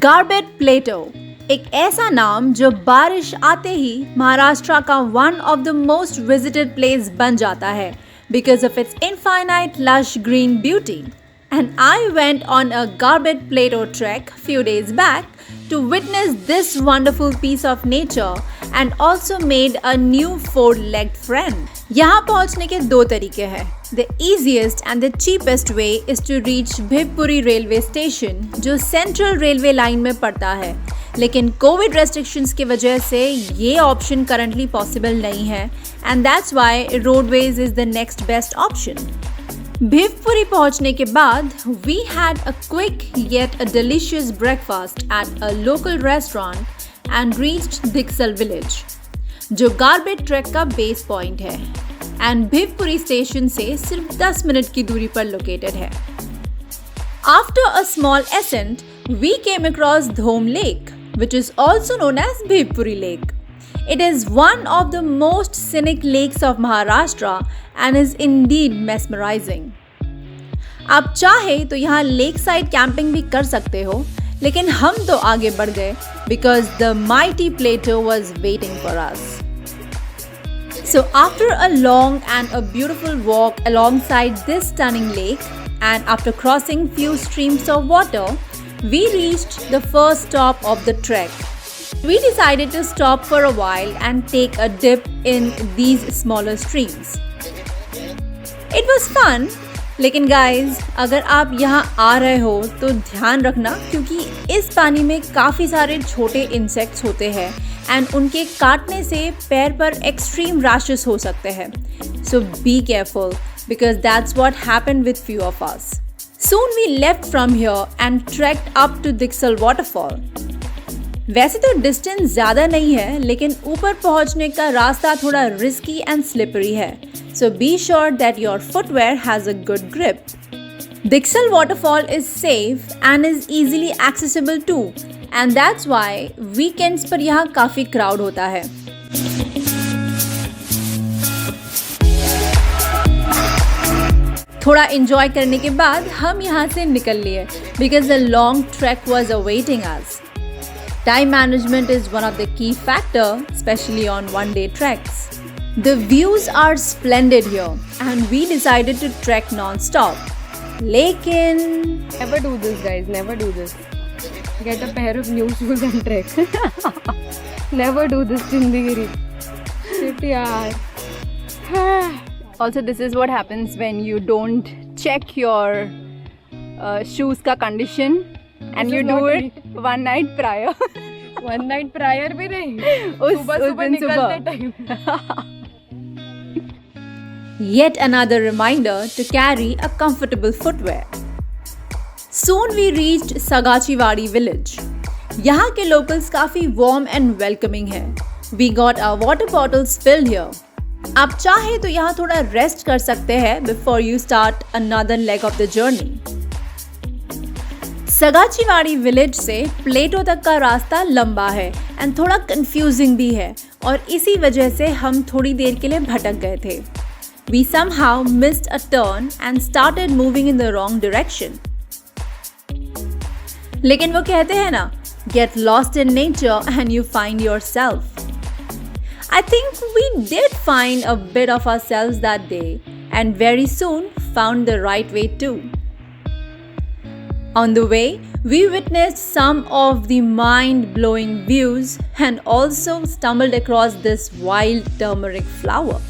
गारबेट प्लेटो एक ऐसा नाम जो बारिश आते ही महाराष्ट्र का one of the most visited place बन जाता है because of its infinite lush green beauty. And I went on a Garbet Plateau trek few days back to witness this wonderful piece of nature and also made a new four-legged friend. यहाँ पहुँचने के दो तरीके हैं. The easiest and the cheapest way is to reach Bhivpuri railway station जो Central Railway line में पड़ता है. लेकिन कोविड रेस्ट्रिक्शंस की वजह से ये ऑप्शन करंटली पॉसिबल नहीं है and that's why roadways is the next best option. Bhivpuri पहुंचने के बाद we had a quick yet a delicious breakfast at a local restaurant and reached Diksal village जो गारबेट ट्रैक का बेस पॉइंट है एंड भिवपुरी स्टेशन से सिर्फ 10 मिनट की दूरी पर लोकेटेड है. After a small ascent we came across Dhom Lake, which is also known as Bhivpuri Lake. It is one of the most scenic lakes of Maharashtra and is indeed mesmerizing. आप चाहे तो यहाँ lake side camping भी कर सकते हो, लेकिन हम तो आगे बढ़ गए because the mighty plateau was waiting for us. So after a long and a beautiful walk alongside this stunning lake and after crossing few streams of water, we reached the first stop of the trek. We decided to stop for a while and take a dip in these smaller streams. It was fun, लेकिन guys, अगर आप यहाँ आ रहे हो तो ध्यान रखना क्योंकि इस पानी में काफ़ी सारे छोटे इंसेक्ट्स होते हैं एंड उनके काटने से पैर पर एक्सट्रीम रैशेस हो सकते हैं. So be careful because that's what happened with few of us. Soon we left from here and trekked up to Diksal waterfall. वैसे तो डिस्टेंस ज़्यादा नहीं है लेकिन ऊपर पहुंचने का रास्ता थोड़ा रिस्की एंड स्लिपरी है. So be sure that your footwear has a good grip. Diksal waterfall is safe and is easily accessible too, and that's why weekends पर यहाँ काफ़ी crowd होता है. थोड़ा एंजॉय करने के बाद हम यहाँ से निकल लिए because the long trek was awaiting us. Time management is one of the key factor, especially on one-day treks. The views are splendid here and we decided to trek non-stop. लेकिन never do this guys, never do this. Get a pair of new shoes and trek. Never do this Chindagiri. Shit yaar. Also, this is what happens when you don't check your shoes का condition and you do it one night prior. One night prior भी नहीं. सुबह निकलते time. Yet another reminder to carry a comfortable footwear. Soon we reached Sagachiwadi village. यहाँ के locals काफी warm and welcoming हैं. We got our water bottles filled here. आप चाहे तो यहाँ थोड़ा रेस्ट कर सकते हैं before you start another leg of the journey. Sagachiwadi village से प्लेटो तक का रास्ता लंबा है एंड थोड़ा कंफ्यूजिंग भी है और इसी वजह से हम थोड़ी देर के लिए भटक गए थे. We somehow missed a turn and started moving in the wrong direction. लेकिन वो कहते हैं ना, get lost in nature and you find yourself. I think we did find a bit of ourselves that day and very soon found the right way too. On the way, we witnessed some of the mind-blowing views and also stumbled across this wild turmeric flower.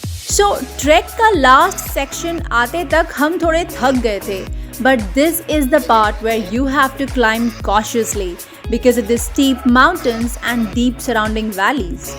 So, trek का last section आते तक हम थोड़े थक गए थे, but this is the part where you have to climb cautiously because of the steep mountains and deep surrounding valleys.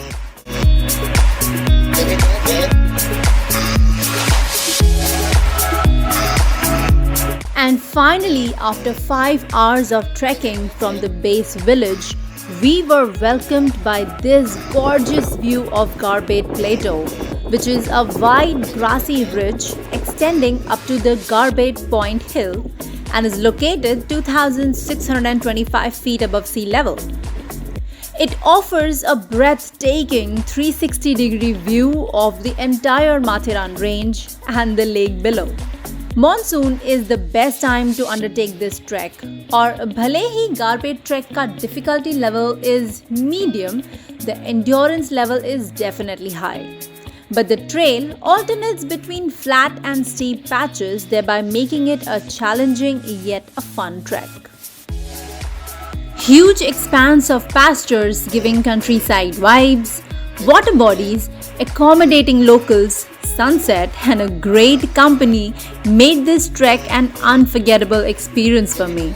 And finally, after 5 hours of trekking from the base village, we were welcomed by this gorgeous view of Garbet Plateau, which is a wide grassy ridge extending up to the Garbet Point Hill and is located 2,625 feet above sea level. It offers a breathtaking 360-degree view of the entire Mathiran range and the lake below. Monsoon is the best time to undertake this trek. और भले ही Garpet trek का difficulty level is medium, the endurance level is definitely high. But the trail alternates between flat and steep patches, thereby making it a challenging yet a fun trek. Huge expanse of pastures giving countryside vibes, water bodies, accommodating locals, sunset, and a great company made this trek an unforgettable experience for me.